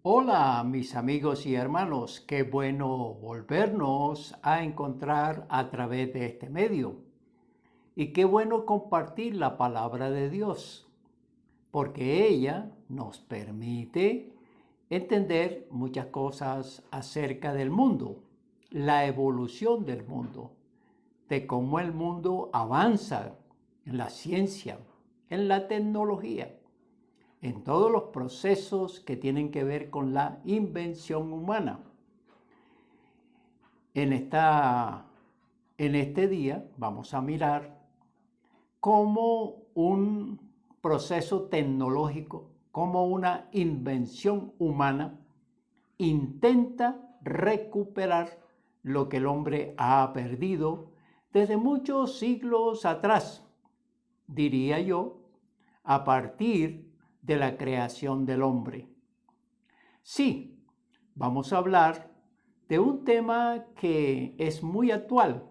Hola mis amigos y hermanos, qué bueno volvernos a encontrar a través de este medio. Y qué bueno compartir la palabra de Dios, porque ella nos permite entender muchas cosas acerca del mundo, la evolución del mundo, de cómo el mundo avanza en la ciencia, en la tecnología, en todos los procesos que tienen que ver con la invención humana. En, en este día vamos a mirar cómo un proceso tecnológico, como una invención humana, intenta recuperar lo que el hombre ha perdido desde muchos siglos atrás, diría yo, a partir de la creación del hombre. Sí, vamos a hablar de un tema que es muy actual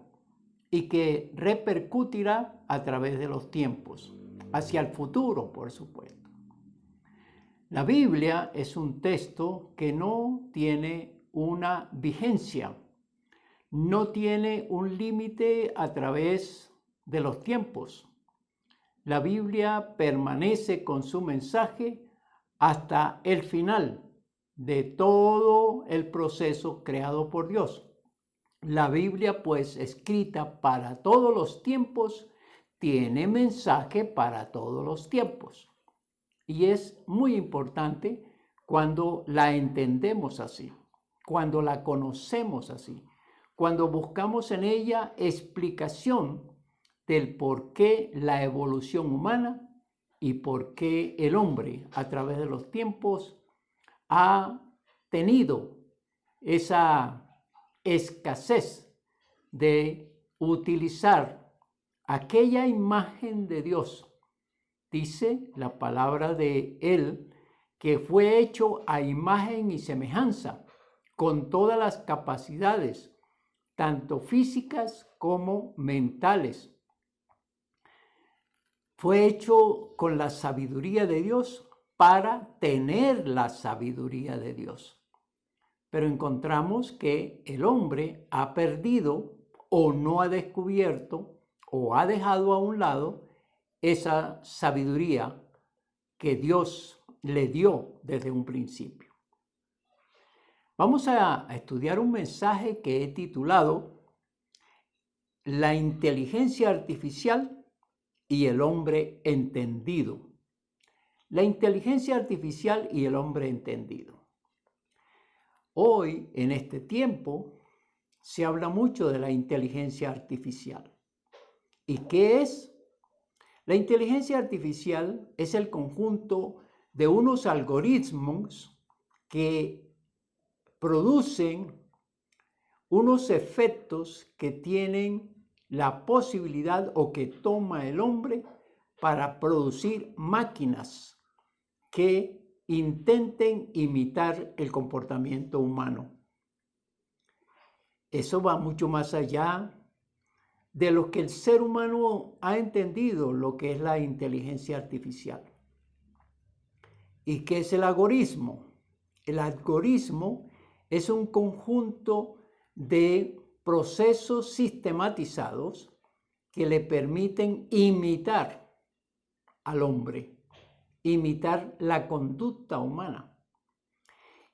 y que repercutirá a través de los tiempos, hacia el futuro, por supuesto. La Biblia es un texto que no tiene una vigencia, no tiene un límite a través de los tiempos. La Biblia permanece con su mensaje hasta el final de todo el proceso creado por Dios. La Biblia, pues, escrita para todos los tiempos, tiene mensaje para todos los tiempos. Y es muy importante cuando la entendemos así, cuando la conocemos así, cuando buscamos en ella explicación del por qué la evolución humana y por qué el hombre a través de los tiempos ha tenido esa escasez de utilizar aquella imagen de Dios. Dice la palabra de Él que fue hecho a imagen y semejanza, con todas las capacidades, tanto físicas como mentales. Fue hecho con la sabiduría de Dios para tener la sabiduría de Dios. Pero encontramos que el hombre ha perdido o no ha descubierto o ha dejado a un lado esa sabiduría que Dios le dio desde un principio. Vamos a estudiar un mensaje que he titulado La inteligencia artificial y el hombre entendido. La inteligencia artificial y el hombre entendido. Hoy, en este tiempo, se habla mucho de la inteligencia artificial. ¿Y qué es? La inteligencia artificial es el conjunto de unos algoritmos que producen unos efectos que tienen la posibilidad o que toma el hombre para producir máquinas que intenten imitar el comportamiento humano. Eso va mucho más allá de lo que el ser humano ha entendido, lo que es la inteligencia artificial. ¿Y qué es el algoritmo? El algoritmo es un conjunto de procesos sistematizados que le permiten imitar al hombre, imitar la conducta humana.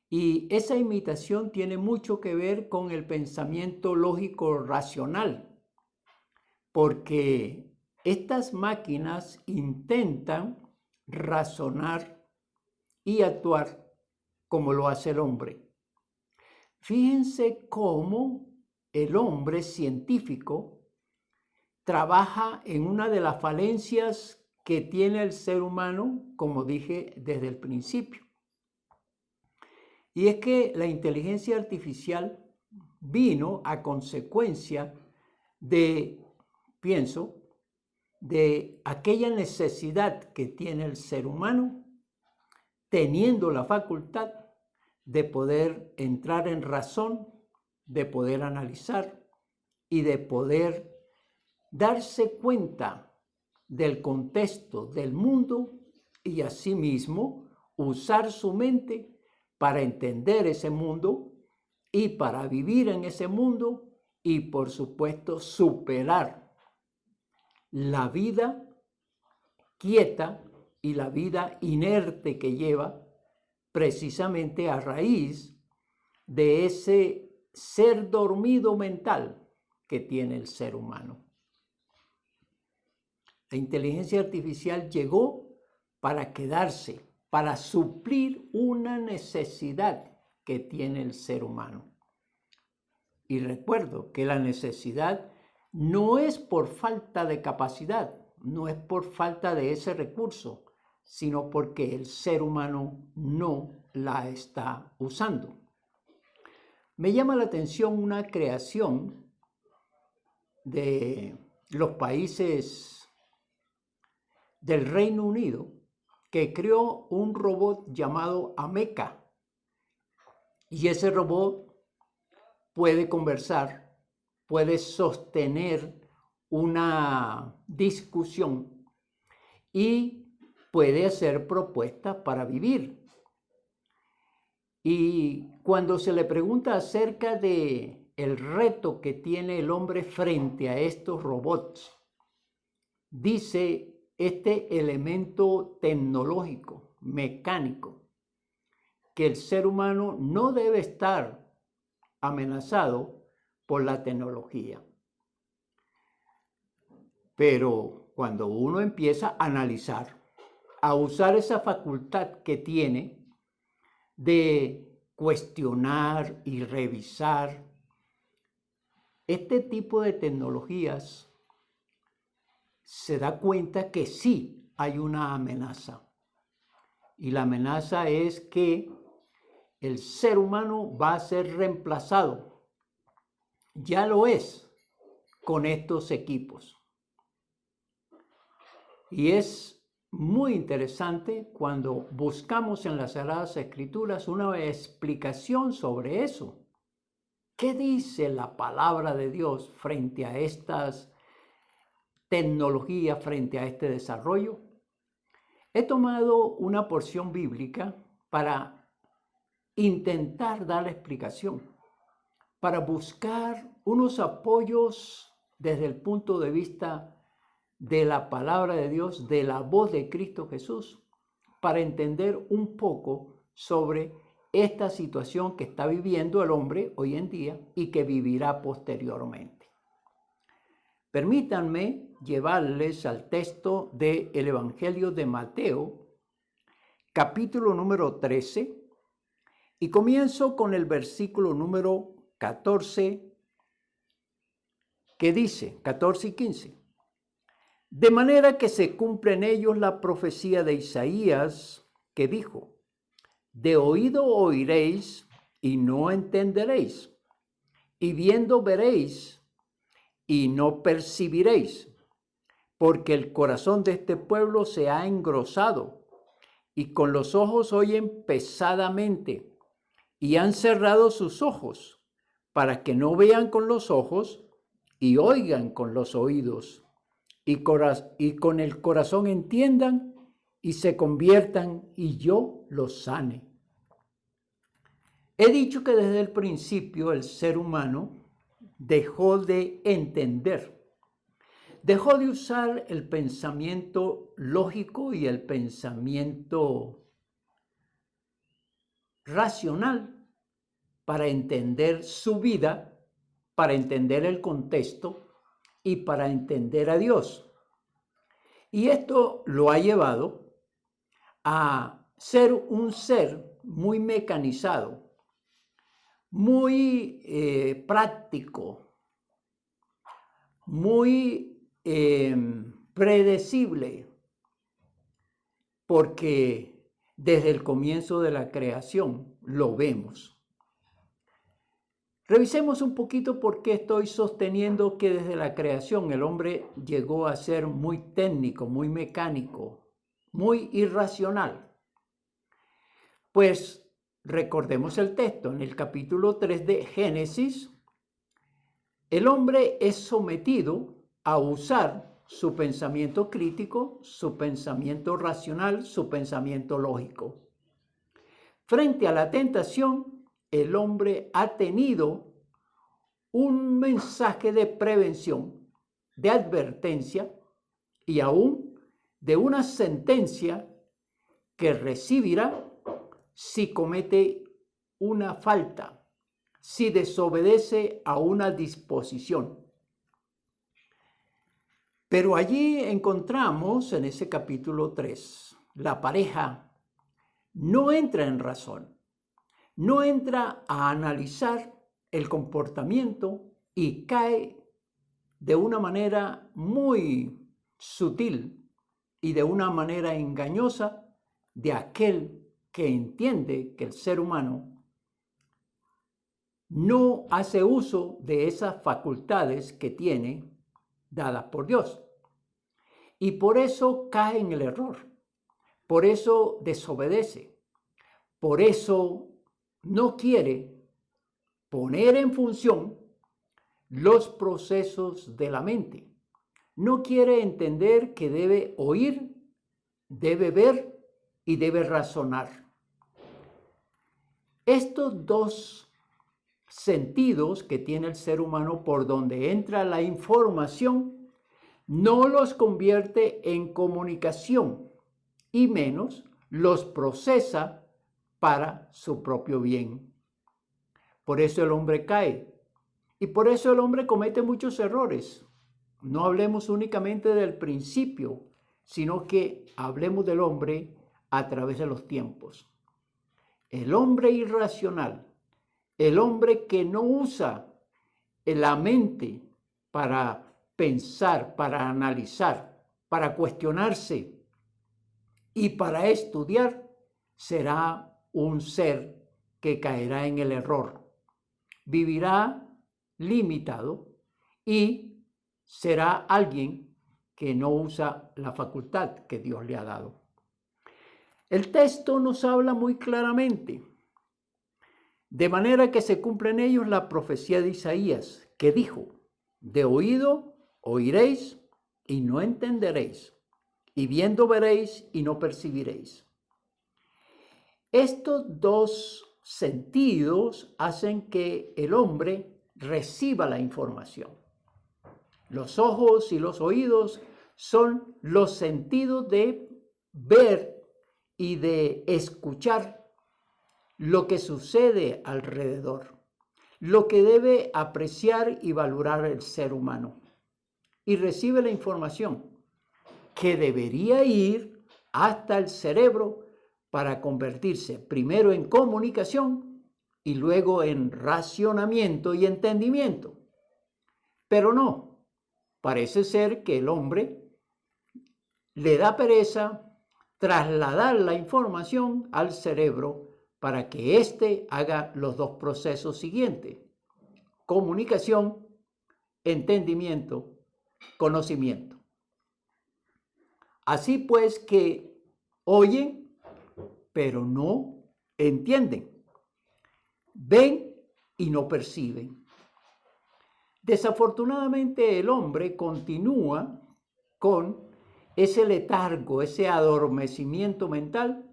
Y esa imitación tiene mucho que ver con el pensamiento lógico racional, porque estas máquinas intentan razonar y actuar como lo hace el hombre. Fíjense cómo el hombre científico trabaja en una de las falencias que tiene el ser humano, como dije desde el principio. Y es que la inteligencia artificial vino a consecuencia de, pienso, de aquella necesidad que tiene el ser humano, teniendo la facultad de poder entrar en razón, de poder analizar y de poder darse cuenta del contexto del mundo y asimismo usar su mente para entender ese mundo y para vivir en ese mundo y, por supuesto, superar la vida quieta y la vida inerte que lleva precisamente a raíz de ese ser dormido mental que tiene el ser humano. La inteligencia artificial llegó para quedarse, para suplir una necesidad que tiene el ser humano. Y recuerdo que la necesidad no es por falta de capacidad, no es por falta de ese recurso, sino porque el ser humano no la está usando. Me llama la atención una creación de los países del Reino Unido que creó un robot llamado Ameca. Y ese robot puede conversar, puede sostener una discusión y puede hacer propuestas para vivir. Y cuando se le pregunta acerca de el reto que tiene el hombre frente a estos robots, dice este elemento tecnológico, mecánico, que el ser humano no debe estar amenazado por la tecnología. Pero cuando uno empieza a analizar, a usar esa facultad que tiene de cuestionar y revisar, este tipo de tecnologías se da cuenta que sí hay una amenaza. Y la amenaza es que el ser humano va a ser reemplazado. Ya lo es con estos equipos. Y es muy interesante cuando buscamos en las Sagradas Escrituras una explicación sobre eso. ¿Qué dice la palabra de Dios frente a estas tecnologías, frente a este desarrollo? He tomado una porción bíblica para intentar dar la explicación, para buscar unos apoyos desde el punto de vista de la palabra de Dios, de la voz de Cristo Jesús, para entender un poco sobre esta situación que está viviendo el hombre hoy en día y que vivirá posteriormente. Permítanme llevarles al texto del Evangelio de Mateo, capítulo número 13, y comienzo con el versículo número 14, que dice, 14 y 15. De manera que se cumple en ellos la profecía de Isaías, que dijo, de oído oiréis y no entenderéis, y viendo veréis y no percibiréis, porque el corazón de este pueblo se ha engrosado, y con los ojos oyen pesadamente, y han cerrado sus ojos, para que no vean con los ojos y oigan con los oídos, y con el corazón entiendan y se conviertan y yo los sane. He dicho que desde el principio el ser humano dejó de entender, dejó de usar el pensamiento lógico y el pensamiento racional para entender su vida, para entender el contexto y para entender a Dios. Y esto lo ha llevado a ser un ser muy mecanizado, muy práctico, muy predecible, porque desde el comienzo de la creación lo vemos. Revisemos un poquito por qué estoy sosteniendo que desde la creación el hombre llegó a ser muy técnico, muy mecánico, muy irracional. Pues recordemos el texto. En el capítulo 3 de Génesis, el hombre es sometido a usar su pensamiento crítico, su pensamiento racional, su pensamiento lógico. Frente a la tentación, el hombre ha tenido un mensaje de prevención, de advertencia y aún de una sentencia que recibirá si comete una falta, si desobedece a una disposición. Pero allí encontramos en ese capítulo 3, la pareja no entra en razón, no entra a analizar el comportamiento y cae de una manera muy sutil y de una manera engañosa de aquel que entiende que el ser humano no hace uso de esas facultades que tiene dadas por Dios. Y por eso cae en el error, por eso desobedece, por eso no quiere poner en función los procesos de la mente. No quiere entender que debe oír, debe ver y debe razonar. Estos dos sentidos que tiene el ser humano por donde entra la información no los convierte en comunicación y menos los procesa para su propio bien. Por eso el hombre cae y por eso el hombre comete muchos errores. No hablemos únicamente del principio, sino que hablemos del hombre a través de los tiempos. El hombre irracional, el hombre que no usa la mente para pensar, para analizar, para cuestionarse y para estudiar, será un ser que caerá en el error. Vivirá limitado y será alguien que no usa la facultad que Dios le ha dado. El texto nos habla muy claramente, de manera que se cumple en ellos la profecía de Isaías, que dijo: de oído oiréis y no entenderéis, y viendo veréis y no percibiréis. Estos dos sentidos hacen que el hombre reciba la información. Los ojos y los oídos son los sentidos de ver y de escuchar lo que sucede alrededor, lo que debe apreciar y valorar el ser humano. Y recibe la información que debería ir hasta el cerebro para convertirse primero en comunicación y luego en racionamiento y entendimiento. Pero no, parece ser que el hombre le da pereza trasladar la información al cerebro para que éste haga los dos procesos siguientes: comunicación, entendimiento, conocimiento. Así pues que oyen, pero no entienden, ven y no perciben. Desafortunadamente el hombre continúa con ese letargo, ese adormecimiento mental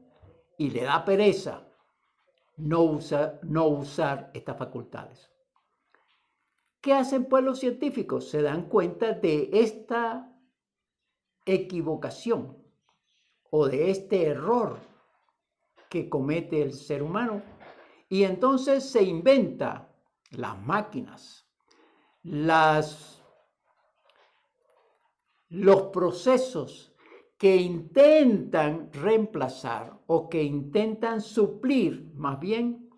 y le da pereza no usar estas facultades. ¿Qué hacen pues los científicos? Se dan cuenta de esta equivocación o de este error que comete el ser humano y entonces se inventa las máquinas, los procesos que intentan reemplazar o que intentan suplir más bien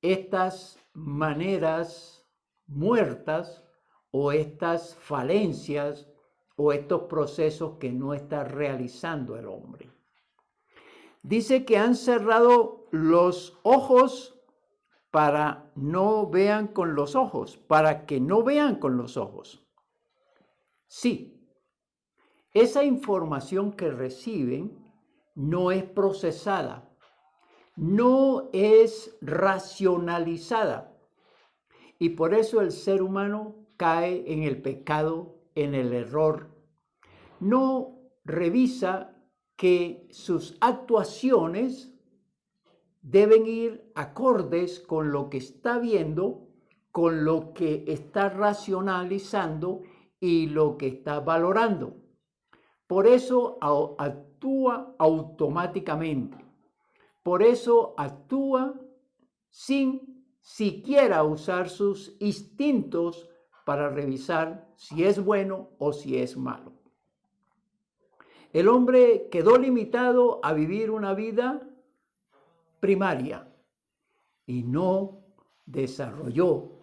estas maneras muertas o estas falencias o estos procesos que no está realizando el hombre. Dice que han cerrado los ojos para no vean con los ojos, para que no vean con los ojos. Sí, esa información que reciben no es procesada, no es racionalizada. Y por eso el ser humano cae en el pecado, en el error. No revisa que sus actuaciones deben ir acordes con lo que está viendo, con lo que está racionalizando y lo que está valorando. Por eso actúa automáticamente. Por eso actúa sin siquiera usar sus instintos para revisar si es bueno o si es malo. El hombre quedó limitado a vivir una vida primaria y no desarrolló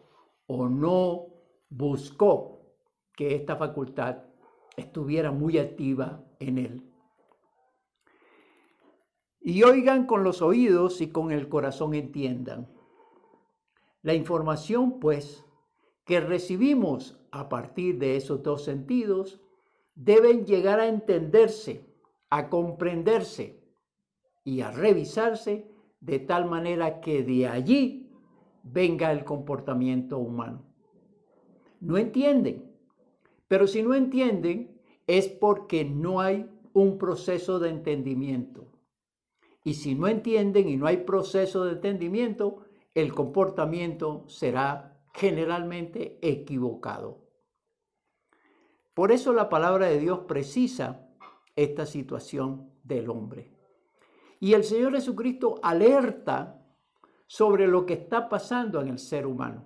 o no buscó que esta facultad estuviera muy activa en él. Y oigan con los oídos y con el corazón entiendan. La información, pues, que recibimos a partir de esos dos sentidos deben llegar a entenderse, a comprenderse y a revisarse de tal manera que de allí venga el comportamiento humano. No entienden, pero si no entienden es porque no hay un proceso de entendimiento. Y si no entienden y no hay proceso de entendimiento, el comportamiento será generalmente equivocado. Por eso la palabra de Dios precisa esta situación del hombre. Y el Señor Jesucristo alerta sobre lo que está pasando en el ser humano.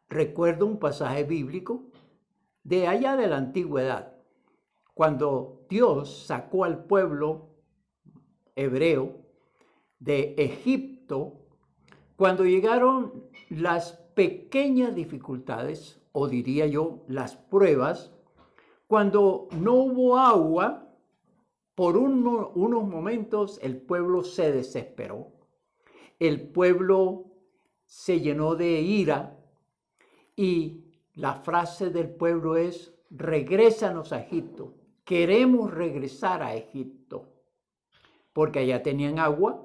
Recuerdo un pasaje bíblico de allá de la antigüedad, cuando Dios sacó al pueblo hebreo de Egipto, cuando llegaron las pequeñas dificultades, o diría yo, las pruebas, cuando no hubo agua, por unos momentos el pueblo se desesperó. El pueblo se llenó de ira y la frase del pueblo es: regrésanos a Egipto. Queremos regresar a Egipto. Porque allá tenían agua,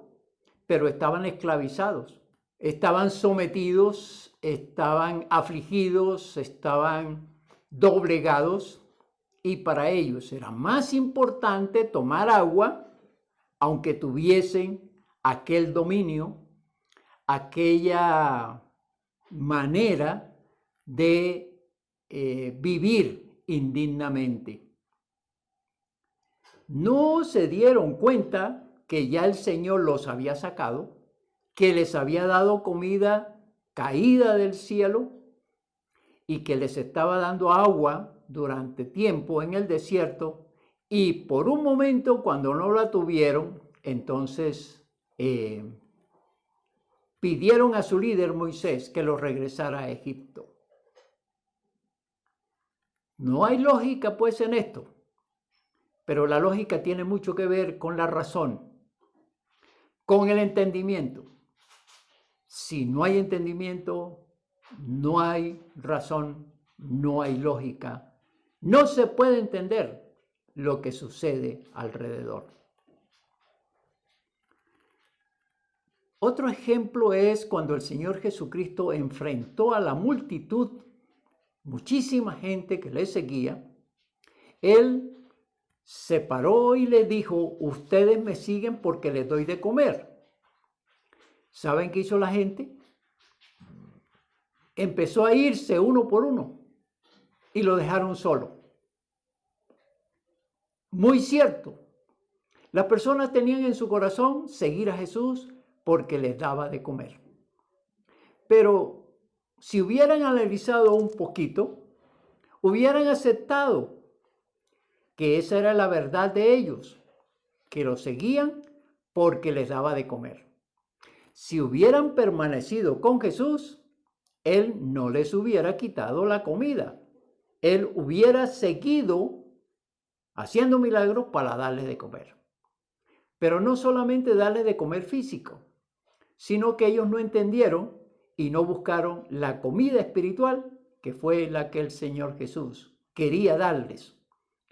pero estaban esclavizados, estaban sometidos, estaban afligidos, estaban doblegados, y para ellos era más importante tomar agua, aunque tuviesen aquel dominio, aquella manera de vivir indignamente. No se dieron cuenta que ya el Señor los había sacado, que les había dado comida caída del cielo y que les estaba dando agua durante tiempo en el desierto, y por un momento cuando no la tuvieron, entonces pidieron a su líder Moisés que los regresara a Egipto. No hay lógica pues en esto. Pero la lógica tiene mucho que ver con la razón, con el entendimiento. Si no hay entendimiento, no hay razón, no hay lógica. No se puede entender lo que sucede alrededor. Otro ejemplo es cuando el Señor Jesucristo enfrentó a la multitud, muchísima gente que le seguía. Él se paró y le dijo: ustedes me siguen porque les doy de comer. ¿Saben qué hizo la gente? Empezó a irse uno por uno y lo dejaron solo. Muy cierto. Las personas tenían en su corazón seguir a Jesús porque les daba de comer. Pero si hubieran analizado un poquito, hubieran aceptado que esa era la verdad de ellos, que lo seguían porque les daba de comer. Si hubieran permanecido con Jesús, Él no les hubiera quitado la comida. Él hubiera seguido haciendo milagros para darles de comer. Pero no solamente darles de comer físico, sino que ellos no entendieron y no buscaron la comida espiritual, que fue la que el Señor Jesús quería darles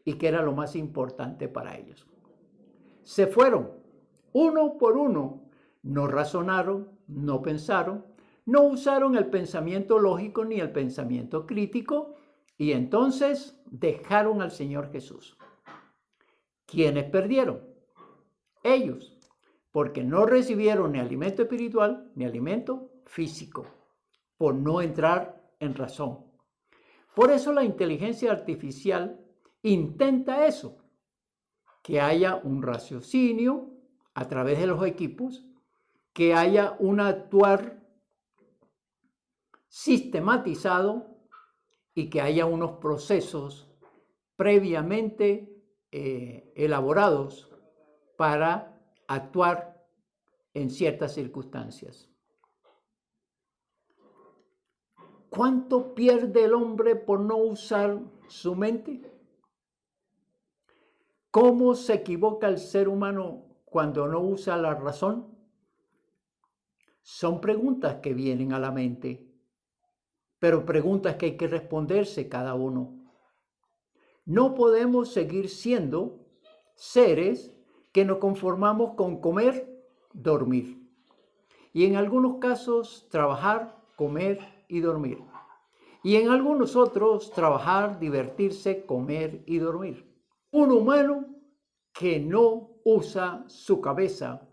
y que era lo más importante para ellos. Se fueron uno por uno, no razonaron, no pensaron, no usaron el pensamiento lógico ni el pensamiento crítico, y entonces dejaron al Señor Jesús. ¿Quiénes perdieron? Ellos, porque no recibieron ni alimento espiritual ni alimento físico, por no entrar en razón. Por eso la inteligencia artificial intenta eso, que haya un raciocinio a través de los equipos, que haya un actuar sistematizado y que haya unos procesos previamente elaborados para actuar en ciertas circunstancias. ¿Cuánto pierde el hombre por no usar su mente? ¿Cómo se equivoca el ser humano cuando no usa la razón? Son preguntas que vienen a la mente, pero preguntas que hay que responderse cada uno. No podemos seguir siendo seres que nos conformamos con comer, dormir. Y en algunos casos trabajar, comer y dormir. Y en algunos otros trabajar, divertirse, comer y dormir. Un humano que no usa su cabeza,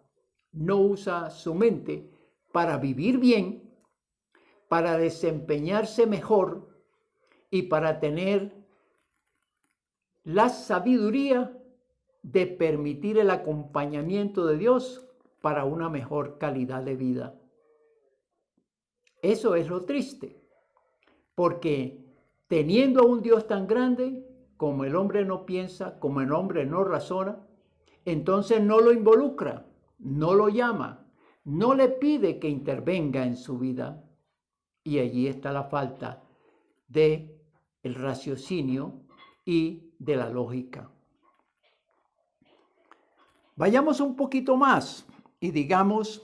no usa su mente para vivir bien, para desempeñarse mejor y para tener la sabiduría de permitir el acompañamiento de Dios para una mejor calidad de vida. Eso es lo triste, porque teniendo a un Dios tan grande, como el hombre no piensa, como el hombre no razona, entonces no lo involucra, no lo llama, no le pide que intervenga en su vida. Y allí está la falta del raciocinio y de la lógica. Vayamos un poquito más y digamos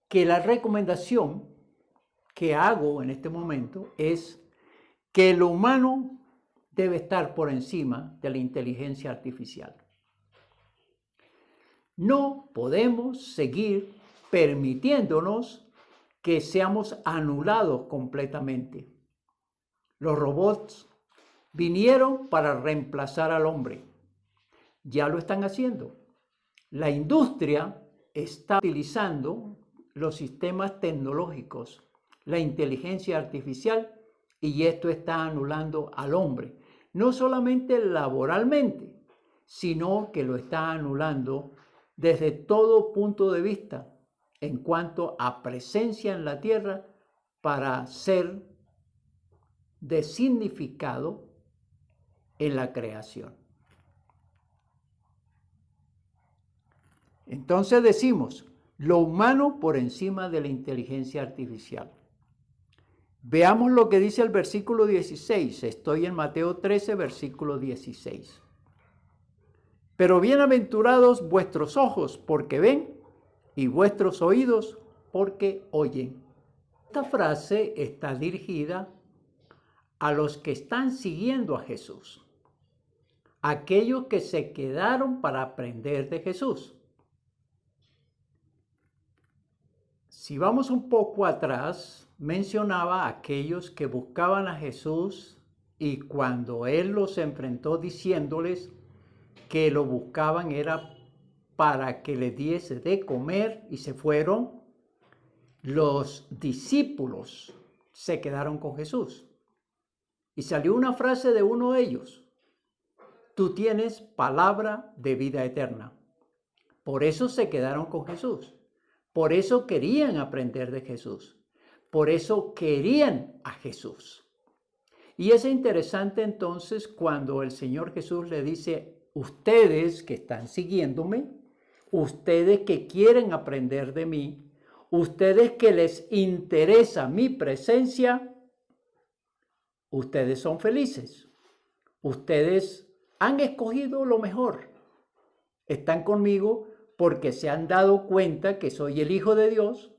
que la recomendación que hago en este momento es que lo humano debe estar por encima de la inteligencia artificial. No podemos seguir permitiéndonos que seamos anulados completamente. Los robots vinieron para reemplazar al hombre. Ya lo están haciendo. La industria está utilizando los sistemas tecnológicos, la inteligencia artificial, y esto está anulando al hombre. No solamente laboralmente, sino que lo está anulando desde todo punto de vista en cuanto a presencia en la tierra para ser de significado en la creación. Entonces decimos, lo humano por encima de la inteligencia artificial. Veamos lo que dice el versículo 16. Estoy en Mateo 13, versículo 16. Pero bienaventurados vuestros ojos porque ven y vuestros oídos porque oyen. Esta frase está dirigida a los que están siguiendo a Jesús, aquellos que se quedaron para aprender de Jesús. Si vamos un poco atrás, mencionaba a aquellos que buscaban a Jesús y cuando Él los enfrentó diciéndoles que lo buscaban era para que le diese de comer y se fueron, los discípulos se quedaron con Jesús. Y salió una frase de uno de ellos: tú tienes palabra de vida eterna. Por eso se quedaron con Jesús. Por eso querían aprender de Jesús. Por eso querían a Jesús. Y es interesante entonces cuando el Señor Jesús le dice, ustedes que están siguiéndome, ustedes que quieren aprender de mí, ustedes que les interesa mi presencia, ustedes son felices. Ustedes han escogido lo mejor. Están conmigo porque se han dado cuenta que soy el Hijo de Dios,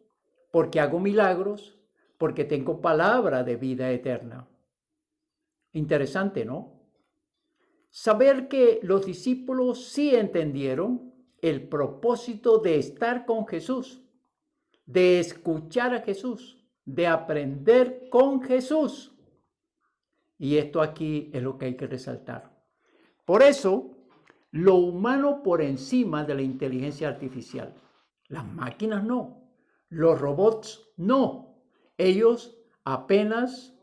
porque hago milagros, porque tengo palabra de vida eterna. Interesante, ¿no? Saber que los discípulos sí entendieron el propósito de estar con Jesús, de escuchar a Jesús, de aprender con Jesús. Y esto aquí es lo que hay que resaltar. Por eso, lo humano por encima de la inteligencia artificial. Las máquinas no, los robots no. Ellos apenas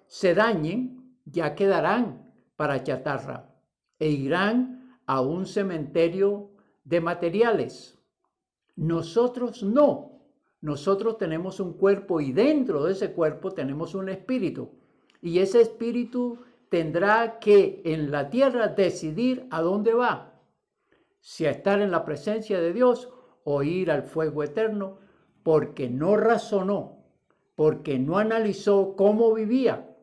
se dañen, ya quedarán para chatarra e irán a un cementerio de materiales. Nosotros no. Nosotros tenemos un cuerpo y dentro de ese cuerpo tenemos un espíritu. Y ese espíritu tendrá que en la tierra decidir a dónde va. Si a estar en la presencia de Dios o ir al fuego eterno, porque no razonó, porque no analizó cómo vivía,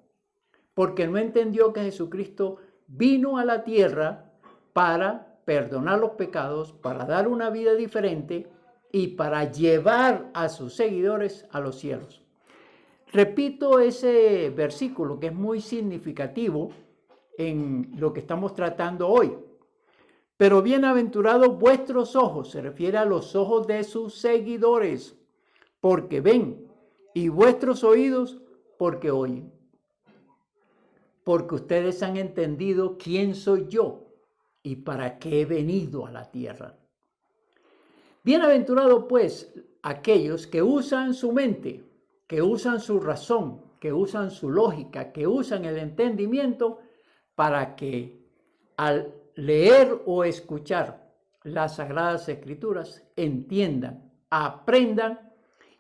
porque no entendió que Jesucristo vino a la tierra para perdonar los pecados, para dar una vida diferente y para llevar a sus seguidores a los cielos. Repito ese versículo que es muy significativo en lo que estamos tratando hoy. Pero bienaventurados vuestros ojos, se refiere a los ojos de sus seguidores, porque ven, y vuestros oídos, porque oyen. Porque ustedes han entendido quién soy yo y para qué he venido a la tierra. Bienaventurados pues aquellos que usan su mente, que usan su razón, que usan su lógica, que usan el entendimiento para que al leer o escuchar las Sagradas Escrituras entiendan, aprendan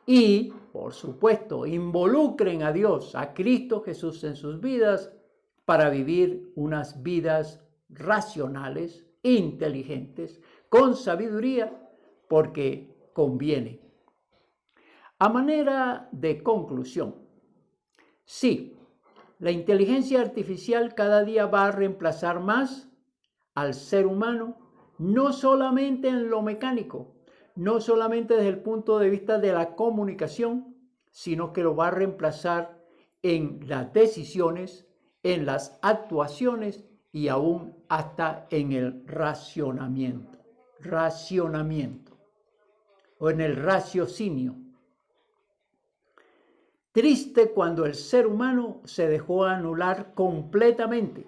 y, por supuesto, involucren a Dios, a Cristo Jesús en sus vidas para vivir unas vidas racionales, inteligentes, con sabiduría, porque conviene. A manera de conclusión, sí, la inteligencia artificial cada día va a reemplazar más al ser humano, no solamente en lo mecánico, no solamente desde el punto de vista de la comunicación, sino que lo va a reemplazar en las decisiones, en las actuaciones y aún hasta en el racionamiento o en el raciocinio. Triste cuando el ser humano se dejó anular completamente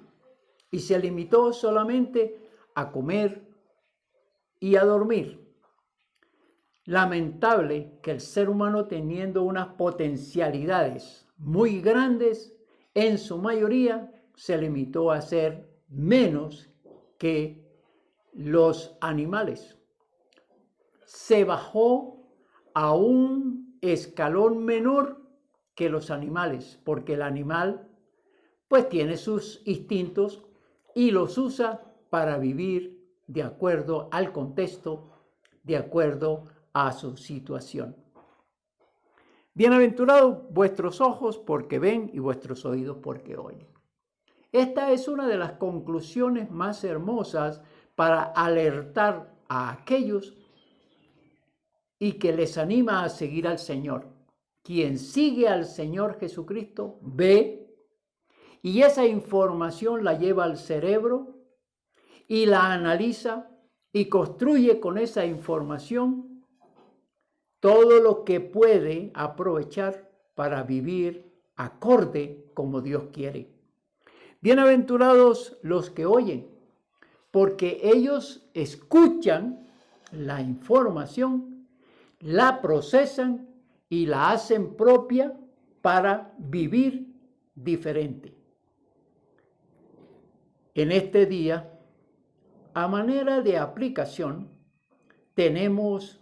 y se limitó solamente a comer y a dormir. Lamentable que el ser humano, teniendo unas potencialidades muy grandes, en su mayoría se limitó a ser menos que los animales. Se bajó a un escalón menor que los animales, porque el animal pues tiene sus instintos y los usa para vivir de acuerdo al contexto, de acuerdo a su situación. Bienaventurados vuestros ojos porque ven y vuestros oídos porque oyen. Esta es una de las conclusiones más hermosas para alertar a aquellos y que les anima a seguir al Señor. Quien sigue al Señor Jesucristo ve y esa información la lleva al cerebro y la analiza y construye con esa información todo lo que puede aprovechar para vivir acorde como Dios quiere. Bienaventurados los que oyen, porque ellos escuchan la información, la procesan y la hacen propia para vivir diferente. En este día, a manera de aplicación, tenemos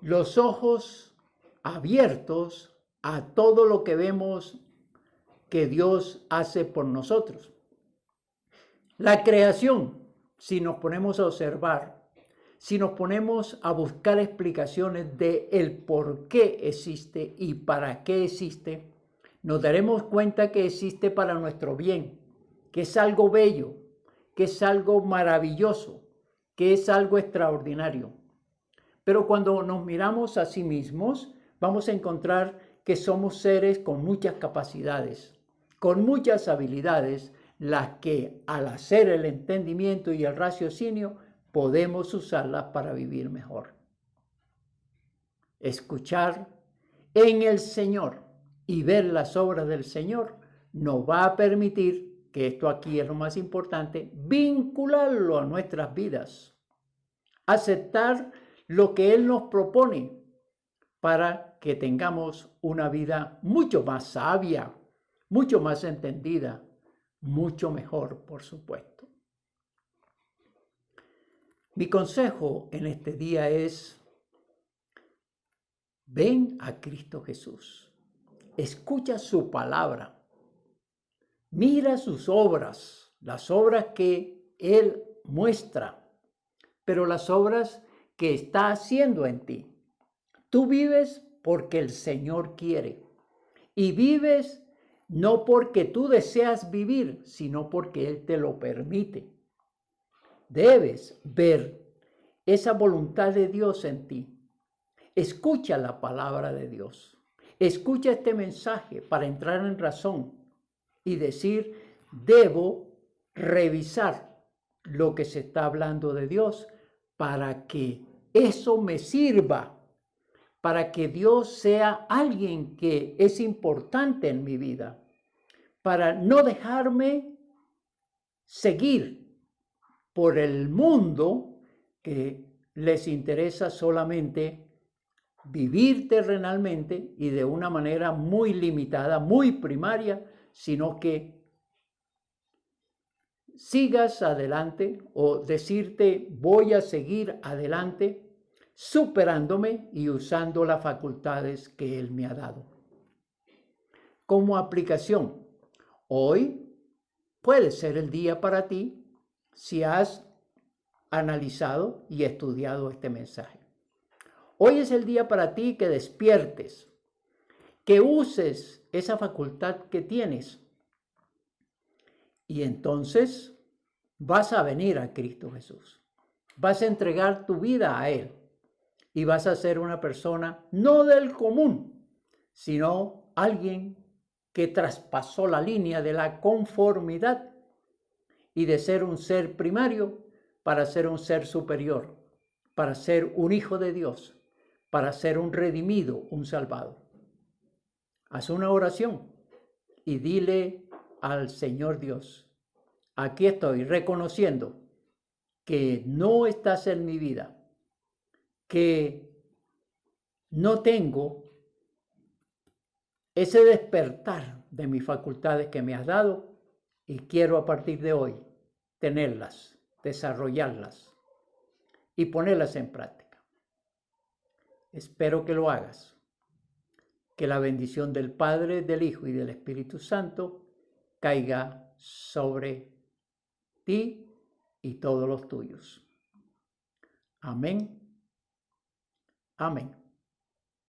los ojos abiertos a todo lo que vemos que Dios hace por nosotros. La creación, si nos ponemos a observar, si nos ponemos a buscar explicaciones de el por qué existe y para qué existe, nos daremos cuenta que existe para nuestro bien, que es algo bello, que es algo maravilloso, que es algo extraordinario. Pero cuando nos miramos a sí mismos, vamos a encontrar que somos seres con muchas capacidades, con muchas habilidades, las que al hacer el entendimiento y el raciocinio podemos usarlas para vivir mejor. Escuchar en el Señor y ver las obras del Señor nos va a permitir que esto aquí es lo más importante, vincularlo a nuestras vidas, aceptar lo que Él nos propone para que tengamos una vida mucho más sabia, mucho más entendida, mucho mejor, por supuesto. Mi consejo en este día es: ven a Cristo Jesús, escucha su palabra, mira sus obras, las obras que Él muestra, pero las obras que está haciendo en ti. Tú vives porque el Señor quiere, y vives no porque tú deseas vivir, sino porque Él te lo permite. Debes ver esa voluntad de Dios en ti. Escucha la palabra de Dios. Escucha este mensaje para entrar en razón y decir: debo revisar lo que se está hablando de Dios para que eso me sirva, para que Dios sea alguien que es importante en mi vida, para no dejarme seguir por el mundo que les interesa solamente vivir terrenalmente y de una manera muy limitada, muy primaria, sino que sigas adelante o decirte: voy a seguir adelante superándome y usando las facultades que Él me ha dado. Como aplicación, hoy puede ser el día para ti si has analizado y estudiado este mensaje. Hoy es el día para ti que despiertes, que uses esa facultad que tienes. Y entonces vas a venir a Cristo Jesús. Vas a entregar tu vida a Él. Y vas a ser una persona no del común, sino alguien que traspasó la línea de la conformidad y de ser un ser primario para ser un ser superior, para ser un hijo de Dios, para ser un redimido, un salvado. Haz una oración y dile al Señor Dios: aquí estoy reconociendo que no estás en mi vida, que no tengo ese despertar de mis facultades que me has dado, y quiero a partir de hoy tenerlas, desarrollarlas y ponerlas en práctica. Espero que lo hagas. Que la bendición del Padre, del Hijo y del Espíritu Santo caiga sobre ti y todos los tuyos. Amén. Amén.